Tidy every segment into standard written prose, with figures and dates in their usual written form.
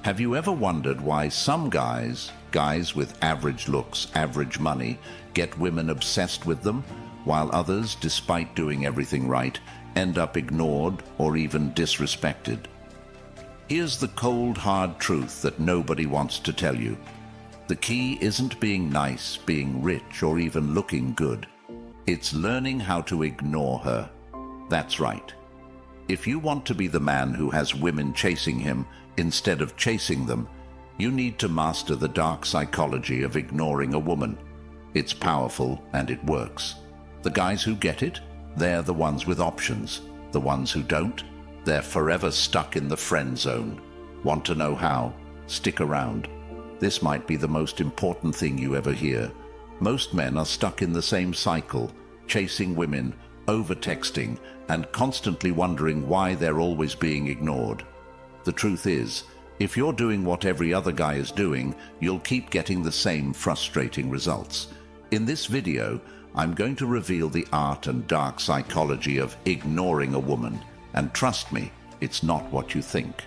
Have you ever wondered why some guys with average looks, average money, get women obsessed with them, while others, despite doing everything right, end up ignored or even disrespected? Here's the cold, hard truth that nobody wants to tell you. The key isn't being nice, being rich, or even looking good. It's learning how to ignore her. That's right. If you want to be the man who has women chasing him instead of chasing them, you need to master the dark psychology of ignoring a woman. It's powerful and it works. The guys who get it, they're the ones with options. The ones who don't, they're forever stuck in the friend zone. Want to know how? Stick around. This might be the most important thing you ever hear. Most men are stuck in the same cycle, chasing women, over-texting, and constantly wondering why they're always being ignored. The truth is, if you're doing what every other guy is doing, you'll keep getting the same frustrating results. In this video, I'm going to reveal the art and dark psychology of ignoring a woman. And trust me, it's not what you think.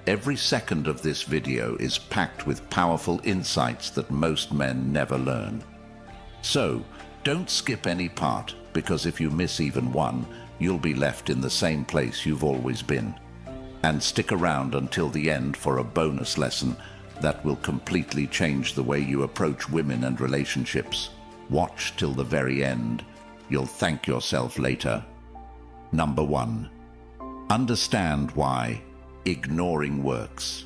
Every second of this video is packed with powerful insights that most men never learn. So, don't skip any part, because if you miss even one, you'll be left in the same place you've always been. And stick around until the end for a bonus lesson that will completely change the way you approach women and relationships. Watch till the very end. You'll thank yourself later. Number 1. Understand why ignoring works.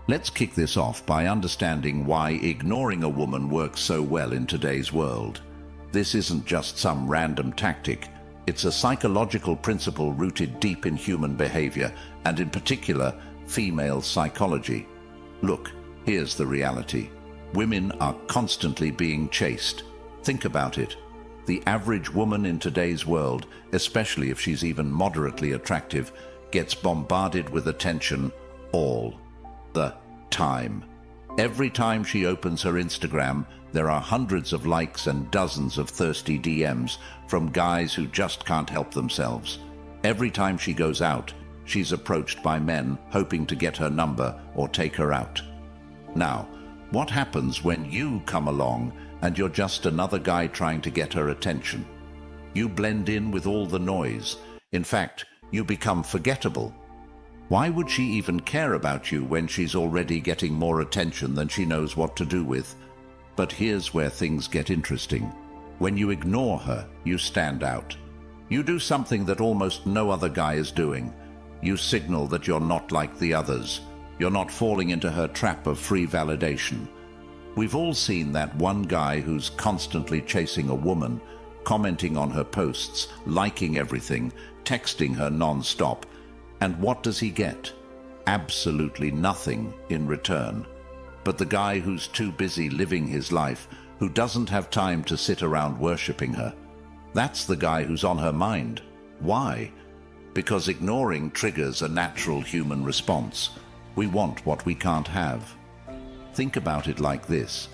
Let's kick this off by understanding why ignoring a woman works so well in today's world. This isn't just some random tactic. It's a psychological principle rooted deep in human behavior, and in particular, female psychology. Look, here's the reality. Women are constantly being chased. Think about it. The average woman in today's world, especially if she's even moderately attractive, gets bombarded with attention all the time. Every time she opens her Instagram, there are hundreds of likes and dozens of thirsty DMs from guys who just can't help themselves. Every time she goes out, she's approached by men hoping to get her number or take her out. Now, what happens when you come along and you're just another guy trying to get her attention? You blend in with all the noise. In fact, you become forgettable. Why would she even care about you when she's already getting more attention than she knows what to do with? But here's where things get interesting. When you ignore her, you stand out. You do something that almost no other guy is doing. You signal that you're not like the others. You're not falling into her trap of free validation. We've all seen that one guy who's constantly chasing a woman, commenting on her posts, liking everything, texting her non-stop. And what does he get? Absolutely nothing in return. But the guy who's too busy living his life, who doesn't have time to sit around worshipping her, that's the guy who's on her mind. Why? Because ignoring triggers a natural human response. We want what we can't have. Think about it like this.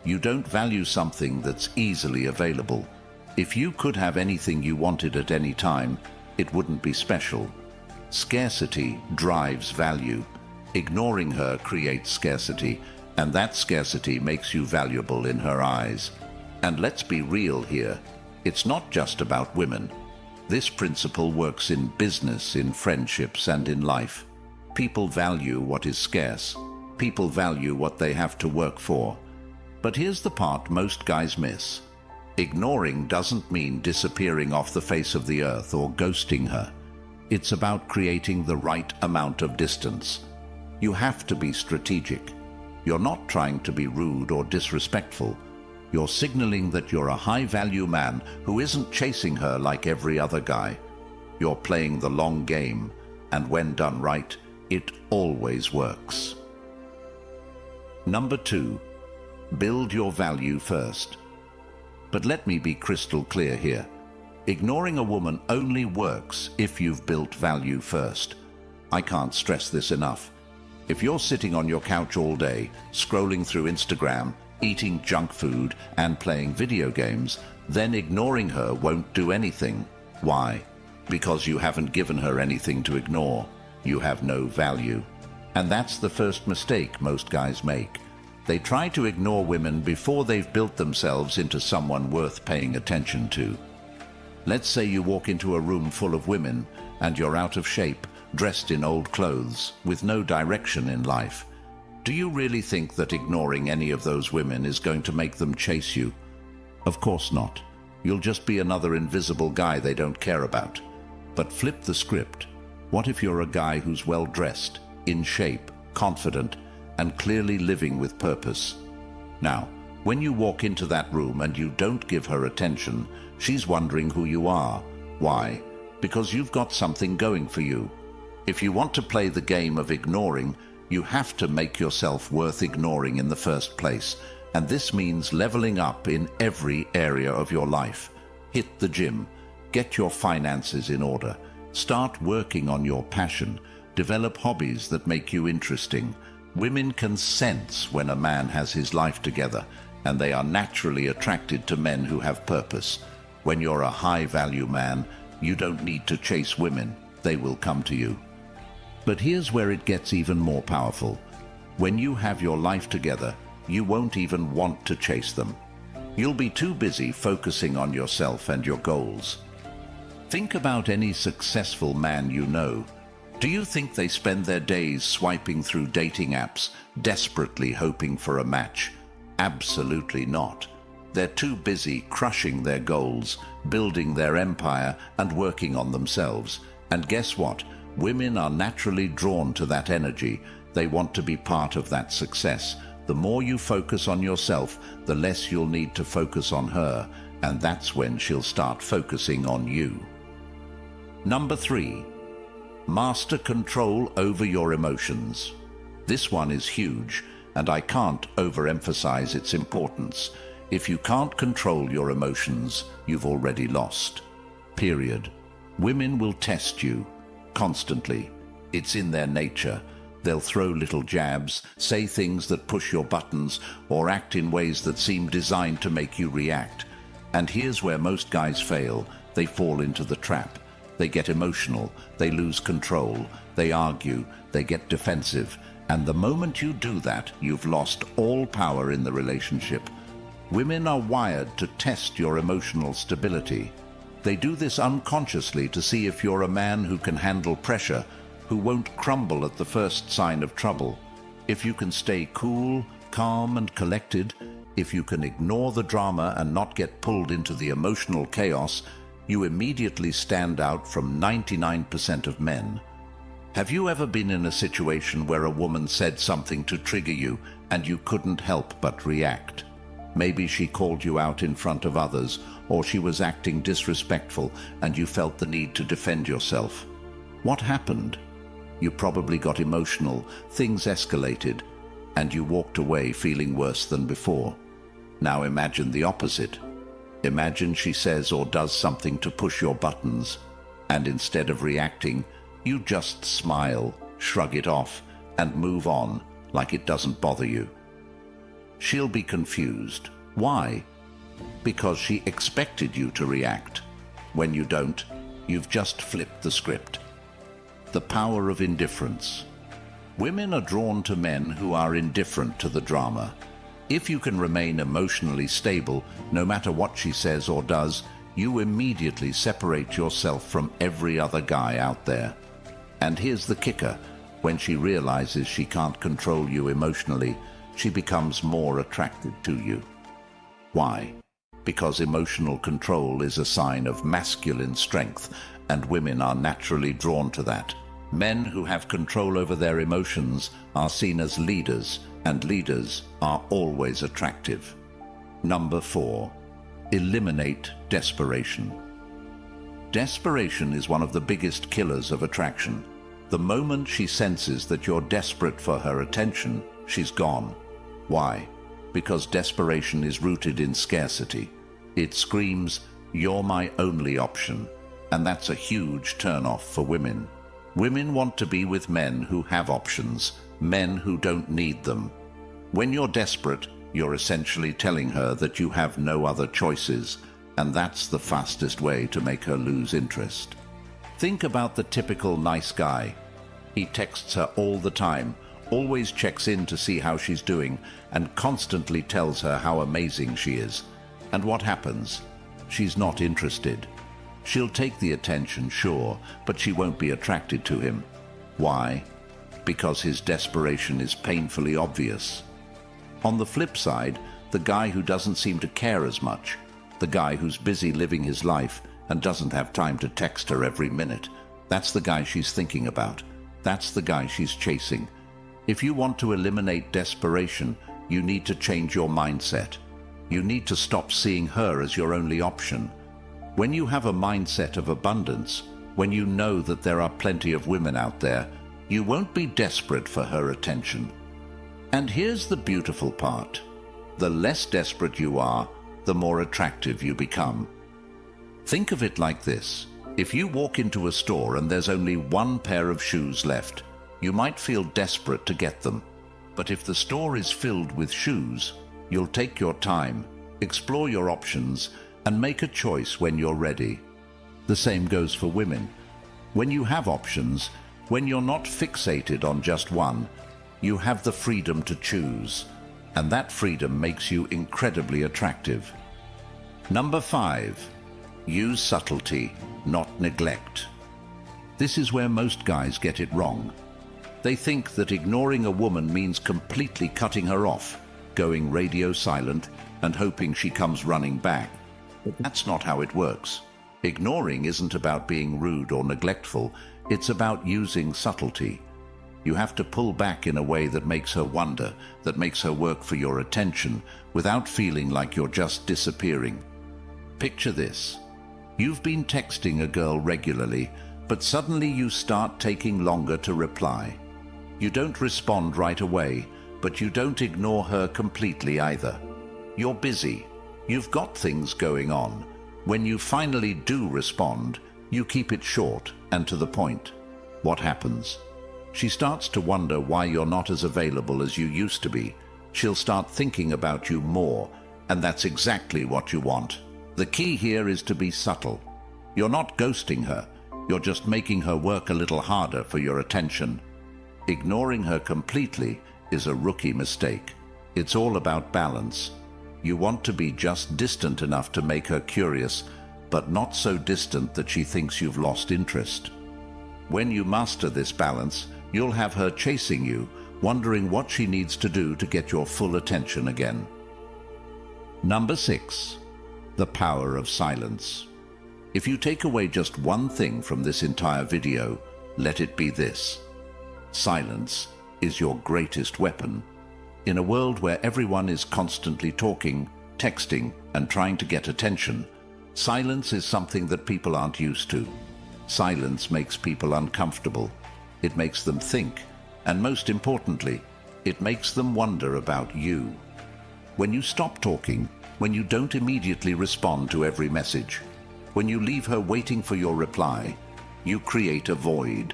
You don't value something that's easily available. If you could have anything you wanted at any time, it wouldn't be special. Scarcity drives value. Ignoring her creates scarcity, and that scarcity makes you valuable in her eyes. And let's be real here. It's not just about women. This principle works in business, in friendships, and in life. People value what is scarce. People value what they have to work for. But here's the part most guys miss. Ignoring doesn't mean disappearing off the face of the earth or ghosting her. It's about creating the right amount of distance. You have to be strategic. You're not trying to be rude or disrespectful. You're signaling that you're a high-value man who isn't chasing her like every other guy. You're playing the long game, and when done right, it always works. Number 2, build your value first. But let me be crystal clear here. Ignoring a woman only works if you've built value first. I can't stress this enough. If you're sitting on your couch all day, scrolling through Instagram, eating junk food, and playing video games, then ignoring her won't do anything. Why? Because you haven't given her anything to ignore. You have no value. And that's the first mistake most guys make. They try to ignore women before they've built themselves into someone worth paying attention to. Let's say you walk into a room full of women and you're out of shape, dressed in old clothes, with no direction in life. Do you really think that ignoring any of those women is going to make them chase you? Of course not. You'll just be another invisible guy they don't care about. But flip the script. What if you're a guy who's well dressed, in shape, confident, and clearly living with purpose? Now, when you walk into that room and you don't give her attention, she's wondering who you are. Why? Because you've got something going for you. If you want to play the game of ignoring, you have to make yourself worth ignoring in the first place. And this means leveling up in every area of your life. Hit the gym. Get your finances in order. Start working on your passion. Develop hobbies that make you interesting. Women can sense when a man has his life together, and they are naturally attracted to men who have purpose. When you're a high-value man, you don't need to chase women. They will come to you. But here's where it gets even more powerful. When you have your life together, you won't even want to chase them. You'll be too busy focusing on yourself and your goals. Think about any successful man you know. Do you think they spend their days swiping through dating apps, desperately hoping for a match? Absolutely not. They're too busy crushing their goals, building their empire, and working on themselves. And guess what? Women are naturally drawn to that energy. They want to be part of that success. The more you focus on yourself, the less you'll need to focus on her, and that's when she'll start focusing on you. Number 3. Master control over your emotions. This one is huge, and I can't overemphasize its importance. If you can't control your emotions, you've already lost. Period. Women will test you constantly. It's in their nature. They'll throw little jabs, say things that push your buttons, or act in ways that seem designed to make you react. And here's where most guys fail. They fall into the trap. They get emotional, they lose control, they argue, they get defensive, and the moment you do that, you've lost all power in the relationship. Women are wired to test your emotional stability. They do this unconsciously to see if you're a man who can handle pressure, who won't crumble at the first sign of trouble. If you can stay cool, calm, and collected, if you can ignore the drama and not get pulled into the emotional chaos, you immediately stand out from 99% of men. Have you ever been in a situation where a woman said something to trigger you and you couldn't help but react? Maybe she called you out in front of others, or she was acting disrespectful and you felt the need to defend yourself. What happened? You probably got emotional, things escalated, and you walked away feeling worse than before. Now imagine the opposite. Imagine she says or does something to push your buttons, and instead of reacting, you just smile, shrug it off, and move on like it doesn't bother you. She'll be confused. Why? Because she expected you to react. When you don't, you've just flipped the script. The power of indifference. Women are drawn to men who are indifferent to the drama. If you can remain emotionally stable, no matter what she says or does, you immediately separate yourself from every other guy out there. And here's the kicker. When she realizes she can't control you emotionally, she becomes more attracted to you. Why? Because emotional control is a sign of masculine strength, and women are naturally drawn to that. Men who have control over their emotions are seen as leaders, and leaders are always attractive. Number 4. Eliminate desperation. Desperation is one of the biggest killers of attraction. The moment she senses that you're desperate for her attention, she's gone. Why? Because desperation is rooted in scarcity. It screams, "You're my only option," and that's a huge turn-off for women. Women want to be with men who have options, men who don't need them. When you're desperate, you're essentially telling her that you have no other choices, and that's the fastest way to make her lose interest. Think about the typical nice guy. He texts her all the time, always checks in to see how she's doing, and constantly tells her how amazing she is. And what happens? She's not interested. She'll take the attention, sure, but she won't be attracted to him. Why? Because his desperation is painfully obvious. On the flip side, the guy who doesn't seem to care as much, the guy who's busy living his life and doesn't have time to text her every minute, that's the guy she's thinking about. That's the guy she's chasing. If you want to eliminate desperation, you need to change your mindset. You need to stop seeing her as your only option. When you have a mindset of abundance, when you know that there are plenty of women out there, you won't be desperate for her attention. And here's the beautiful part. The less desperate you are, the more attractive you become. Think of it like this. If you walk into a store and there's only one pair of shoes left, you might feel desperate to get them. But if the store is filled with shoes, you'll take your time, explore your options, and make a choice when you're ready. The same goes for women. When you have options, when you're not fixated on just one, you have the freedom to choose, and that freedom makes you incredibly attractive. Number 5. Use subtlety, not neglect. This is where most guys get it wrong. They think that ignoring a woman means completely cutting her off, going radio silent, and hoping she comes running back. That's not how it works. Ignoring isn't about being rude or neglectful, it's about using subtlety. You have to pull back in a way that makes her wonder, that makes her work for your attention, without feeling like you're just disappearing. Picture this. You've been texting a girl regularly, but suddenly you start taking longer to reply. You don't respond right away, but you don't ignore her completely either. You're busy. You've got things going on. When you finally do respond, you keep it short and to the point. What happens? She starts to wonder why you're not as available as you used to be. She'll start thinking about you more, and that's exactly what you want. The key here is to be subtle. You're not ghosting her. You're just making her work a little harder for your attention. Ignoring her completely is a rookie mistake. It's all about balance. You want to be just distant enough to make her curious, but not so distant that she thinks you've lost interest. When you master this balance, you'll have her chasing you, wondering what she needs to do to get your full attention again. Number 6. The power of silence. If you take away just one thing from this entire video, let it be this. Silence is your greatest weapon. In a world where everyone is constantly talking, texting, and trying to get attention, silence is something that people aren't used to. Silence makes people uncomfortable. It makes them think, and most importantly, it makes them wonder about you. When you stop talking, when you don't immediately respond to every message, when you leave her waiting for your reply, you create a void.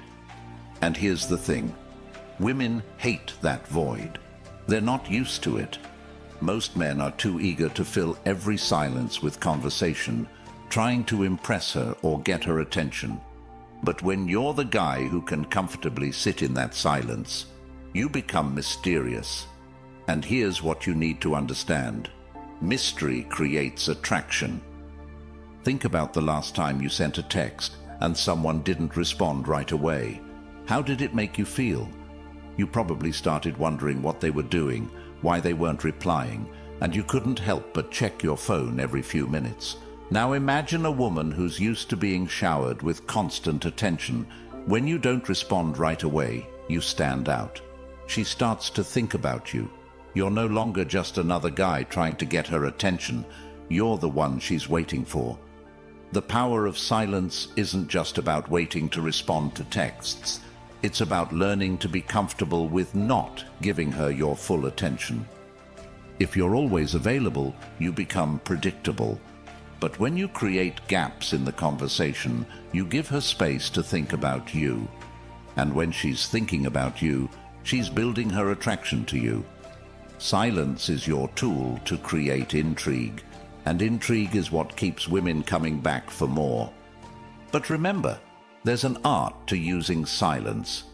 And here's the thing. Women hate that void. They're not used to it. Most men are too eager to fill every silence with conversation, trying to impress her or get her attention. But when you're the guy who can comfortably sit in that silence, you become mysterious. And here's what you need to understand. Mystery creates attraction. Think about the last time you sent a text and someone didn't respond right away. How did it make you feel? You probably started wondering what they were doing, why they weren't replying, and you couldn't help but check your phone every few minutes. Now imagine a woman who's used to being showered with constant attention. When you don't respond right away, you stand out. She starts to think about you. You're no longer just another guy trying to get her attention. You're the one she's waiting for. The power of silence isn't just about waiting to respond to texts. It's about learning to be comfortable with not giving her your full attention. If you're always available, you become predictable. But when you create gaps in the conversation, you give her space to think about you. And when she's thinking about you, she's building her attraction to you. Silence is your tool to create intrigue, and intrigue is what keeps women coming back for more. But remember, there's an art to using silence.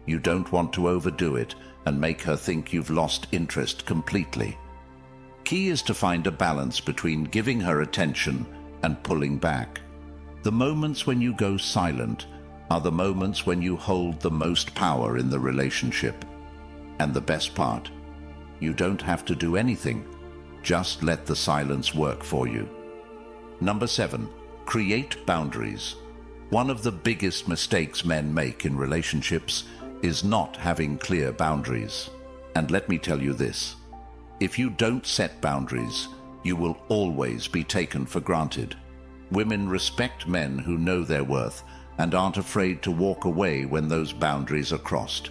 You don't want to overdo it, and make her think you've lost interest completely. Key is to find a balance between giving her attention and pulling back. The moments when you go silent are the moments when you hold the most power in the relationship. And the best part, you don't have to do anything. Just let the silence work for you. Number 7, create boundaries. One of the biggest mistakes men make in relationships is not having clear boundaries. And let me tell you this, if you don't set boundaries, you will always be taken for granted. Women respect men who know their worth and aren't afraid to walk away when those boundaries are crossed.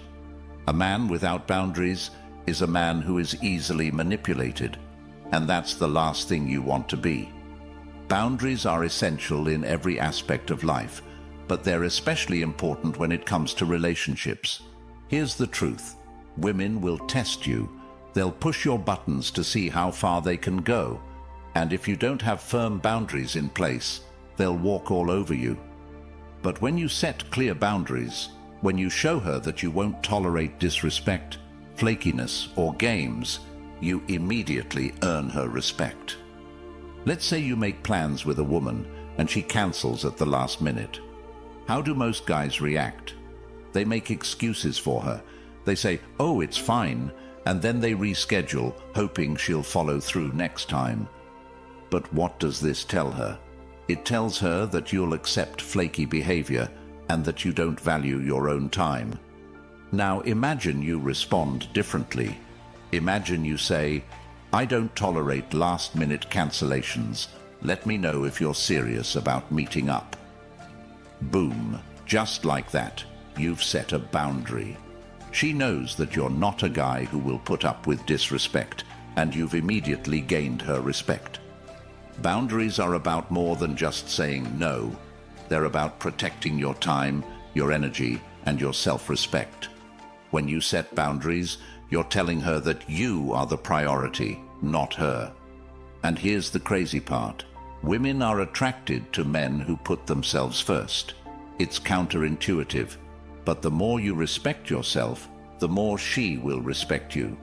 A man without boundaries is a man who is easily manipulated, and that's the last thing you want to be. Boundaries are essential in every aspect of life, but they're especially important when it comes to relationships. Here's the truth. Women will test you. They'll push your buttons to see how far they can go. And if you don't have firm boundaries in place, they'll walk all over you. But when you set clear boundaries, when you show her that you won't tolerate disrespect, flakiness, or games, you immediately earn her respect. Let's say you make plans with a woman and she cancels at the last minute. How do most guys react? They make excuses for her. They say, "Oh, it's fine," and then they reschedule, hoping she'll follow through next time. But what does this tell her? It tells her that you'll accept flaky behavior and that you don't value your own time. Now imagine you respond differently. Imagine you say, "I don't tolerate last-minute cancellations. Let me know if you're serious about meeting up." Boom, just like that, you've set a boundary. She knows that you're not a guy who will put up with disrespect, and you've immediately gained her respect. Boundaries are about more than just saying no. They're about protecting your time, your energy, and your self-respect. When you set boundaries, you're telling her that you are the priority, not her. And here's the crazy part. Women are attracted to men who put themselves first. It's counterintuitive, but the more you respect yourself, the more she will respect you.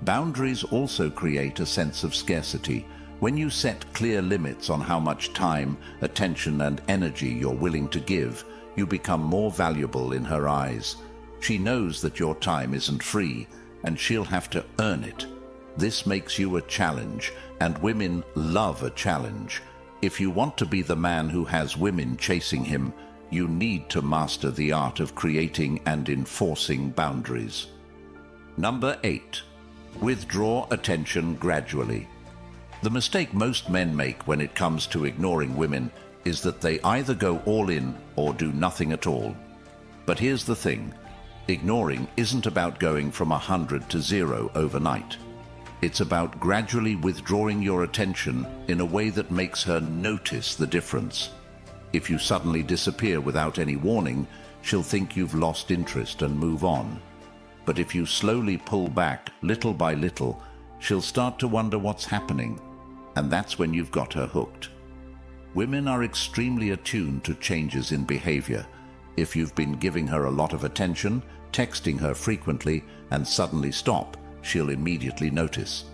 Boundaries also create a sense of scarcity. When you set clear limits on how much time, attention, and energy you're willing to give, you become more valuable in her eyes. She knows that your time isn't free, and she'll have to earn it. This makes you a challenge, and women love a challenge. If you want to be the man who has women chasing him, you need to master the art of creating and enforcing boundaries. Number 8, withdraw attention gradually. The mistake most men make when it comes to ignoring women is that they either go all in or do nothing at all. But here's the thing. Ignoring isn't about going from 100 to 0 overnight. It's about gradually withdrawing your attention in a way that makes her notice the difference. If you suddenly disappear without any warning, she'll think you've lost interest and move on. But if you slowly pull back, little by little, she'll start to wonder what's happening, and that's when you've got her hooked. Women are extremely attuned to changes in behavior. If you've been giving her a lot of attention, texting her frequently, and suddenly stop, she'll immediately notice.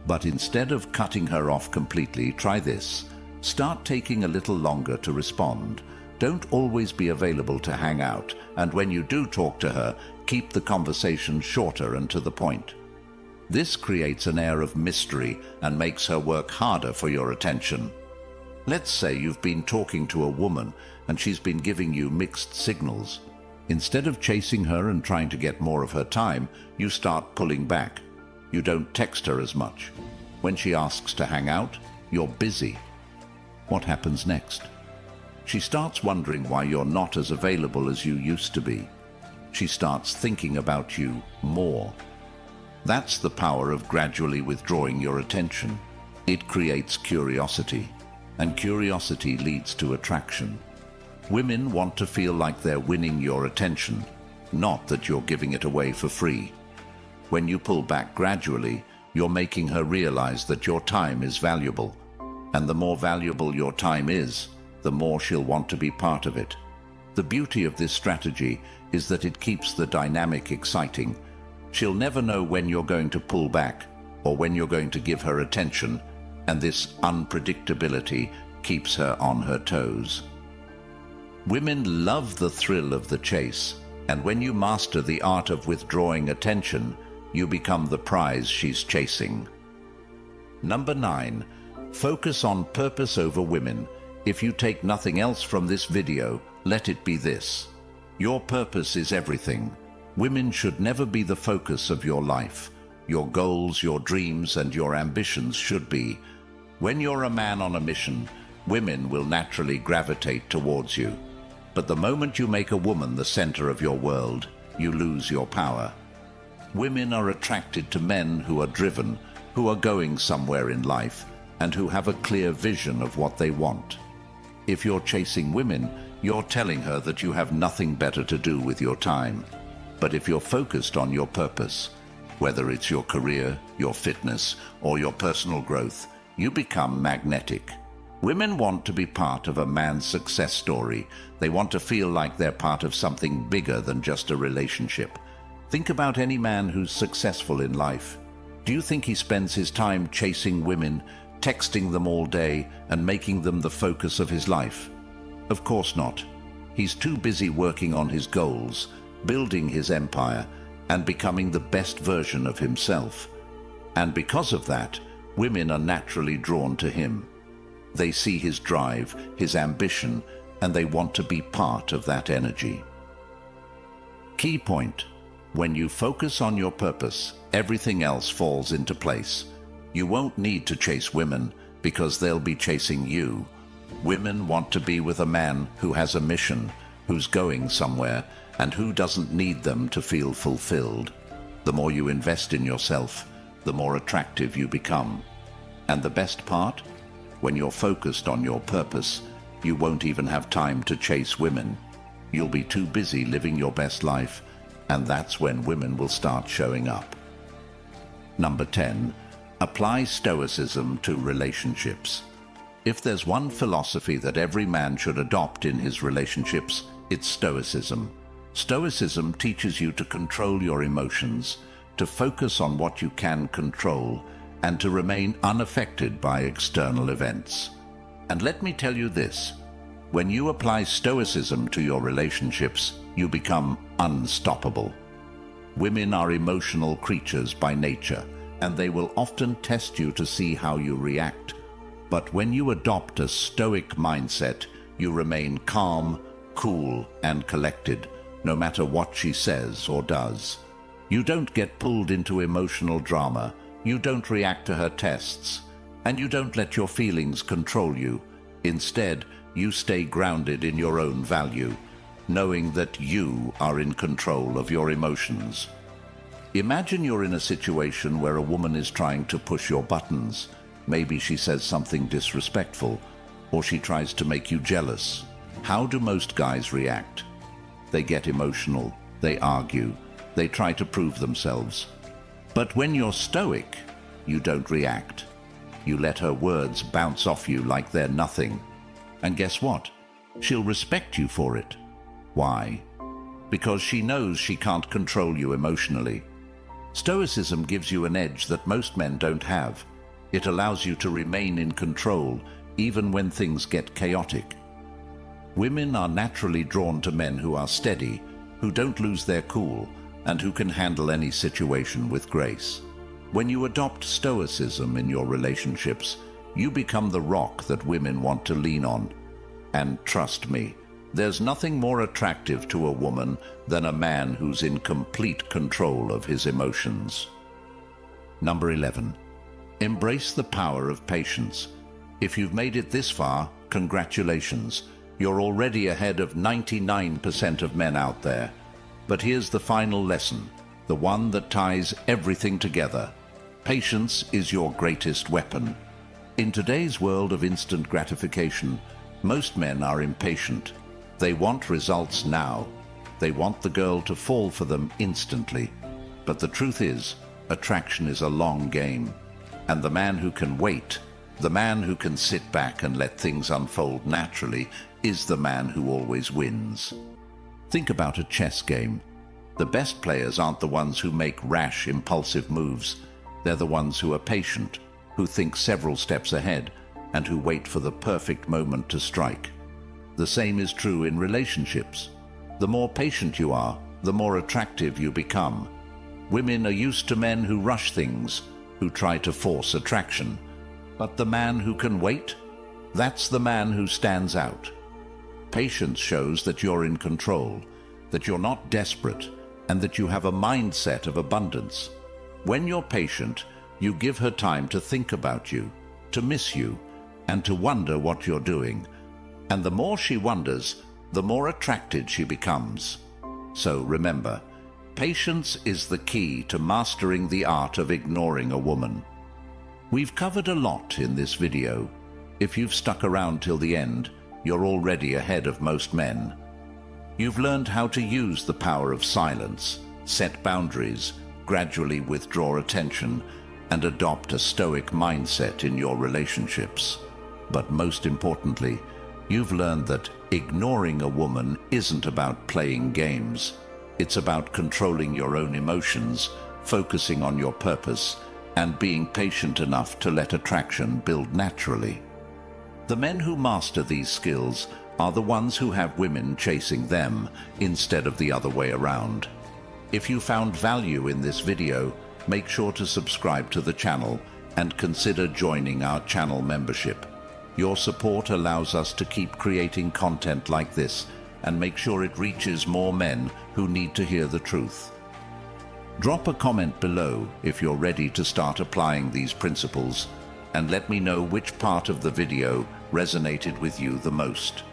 But instead of cutting her off completely, try this. Start taking a little longer to respond. Don't always be available to hang out, and when you do talk to her, keep the conversation shorter and to the point. This creates an air of mystery and makes her work harder for your attention. Let's say you've been talking to a woman and she's been giving you mixed signals. Instead of chasing her and trying to get more of her time, you start pulling back. You don't text her as much. When she asks to hang out, you're busy. What happens next? She starts wondering why you're not as available as you used to be. She starts thinking about you more. That's the power of gradually withdrawing your attention. It creates curiosity, and curiosity leads to attraction. Women want to feel like they're winning your attention, not that you're giving it away for free. When you pull back gradually, you're making her realize that your time is valuable, and the more valuable your time is, the more she'll want to be part of it. The beauty of this strategy is that it keeps the dynamic exciting. She'll never know when you're going to pull back or when you're going to give her attention, and this unpredictability keeps her on her toes. Women love the thrill of the chase, and when you master the art of withdrawing attention, you become the prize she's chasing. Number 9. Focus on purpose over women. If you take nothing else from this video, let it be this. Your purpose is everything. Women should never be the focus of your life. Your goals, your dreams, and your ambitions should be. When you're a man on a mission, women will naturally gravitate towards you. But the moment you make a woman the center of your world, you lose your power. Women are attracted to men who are driven, who are going somewhere in life, and who have a clear vision of what they want. If you're chasing women, you're telling her that you have nothing better to do with your time. But if you're focused on your purpose, whether it's your career, your fitness, or your personal growth, you become magnetic. Women want to be part of a man's success story. They want to feel like they're part of something bigger than just a relationship. Think about any man who's successful in life. Do you think he spends his time chasing women, texting them all day, and making them the focus of his life? Of course not. He's too busy working on his goals, building his empire, and becoming the best version of himself. And because of that, women are naturally drawn to him. They see his drive, his ambition, and they want to be part of that energy. Key point: when you focus on your purpose, everything else falls into place. You won't need to chase women because they'll be chasing you. Women want to be with a man who has a mission, who's going somewhere, and who doesn't need them to feel fulfilled. The more you invest in yourself, the more attractive you become. And the best part? When you're focused on your purpose, you won't even have time to chase women. You'll be too busy living your best life, and that's when women will start showing up. Number 10. Apply Stoicism to relationships. If there's one philosophy that every man should adopt in his relationships, it's Stoicism. Stoicism teaches you to control your emotions, to focus on what you can control, and to remain unaffected by external events. And let me tell you this, when you apply Stoicism to your relationships, you become unstoppable. Women are emotional creatures by nature, and they will often test you to see how you react. But when you adopt a Stoic mindset, you remain calm, cool, and collected, no matter what she says or does. You don't get pulled into emotional drama, you don't react to her tests, and you don't let your feelings control you. Instead, you stay grounded in your own value, knowing that you are in control of your emotions. Imagine you're in a situation where a woman is trying to push your buttons. Maybe she says something disrespectful, or she tries to make you jealous. How do most guys react? They get emotional, they argue, they try to prove themselves. But when you're stoic, you don't react. You let her words bounce off you like they're nothing. And guess what? She'll respect you for it. Why? Because she knows she can't control you emotionally. Stoicism gives you an edge that most men don't have. It allows you to remain in control, even when things get chaotic. Women are naturally drawn to men who are steady, who don't lose their cool, and who can handle any situation with grace. When you adopt Stoicism in your relationships, you become the rock that women want to lean on. And trust me, there's nothing more attractive to a woman than a man who's in complete control of his emotions. Number 11. Embrace the power of patience. If you've made it this far, congratulations. You're already ahead of 99% of men out there. But here's the final lesson, the one that ties everything together. Patience is your greatest weapon. In today's world of instant gratification, most men are impatient. They want results now. They want the girl to fall for them instantly. But the truth is, attraction is a long game. And the man who can wait, the man who can sit back and let things unfold naturally, is the man who always wins. Think about a chess game. The best players aren't the ones who make rash, impulsive moves. They're the ones who are patient, who think several steps ahead, and who wait for the perfect moment to strike. The same is true in relationships. The more patient you are, the more attractive you become. Women are used to men who rush things, who try to force attraction. But the man who can wait? That's the man who stands out. Patience shows that you're in control, that you're not desperate, and that you have a mindset of abundance. When you're patient, you give her time to think about you, to miss you, and to wonder what you're doing. And the more she wonders, the more attracted she becomes. So remember, patience is the key to mastering the art of ignoring a woman. We've covered a lot in this video. If you've stuck around till the end, you're already ahead of most men. You've learned how to use the power of silence, set boundaries, gradually withdraw attention, and adopt a Stoic mindset in your relationships. But most importantly, you've learned that ignoring a woman isn't about playing games. It's about controlling your own emotions, focusing on your purpose, and being patient enough to let attraction build naturally. The men who master these skills are the ones who have women chasing them instead of the other way around. If you found value in this video, make sure to subscribe to the channel and consider joining our channel membership. Your support allows us to keep creating content like this and make sure it reaches more men who need to hear the truth. Drop a comment below if you're ready to start applying these principles, and let me know which part of the video resonated with you the most.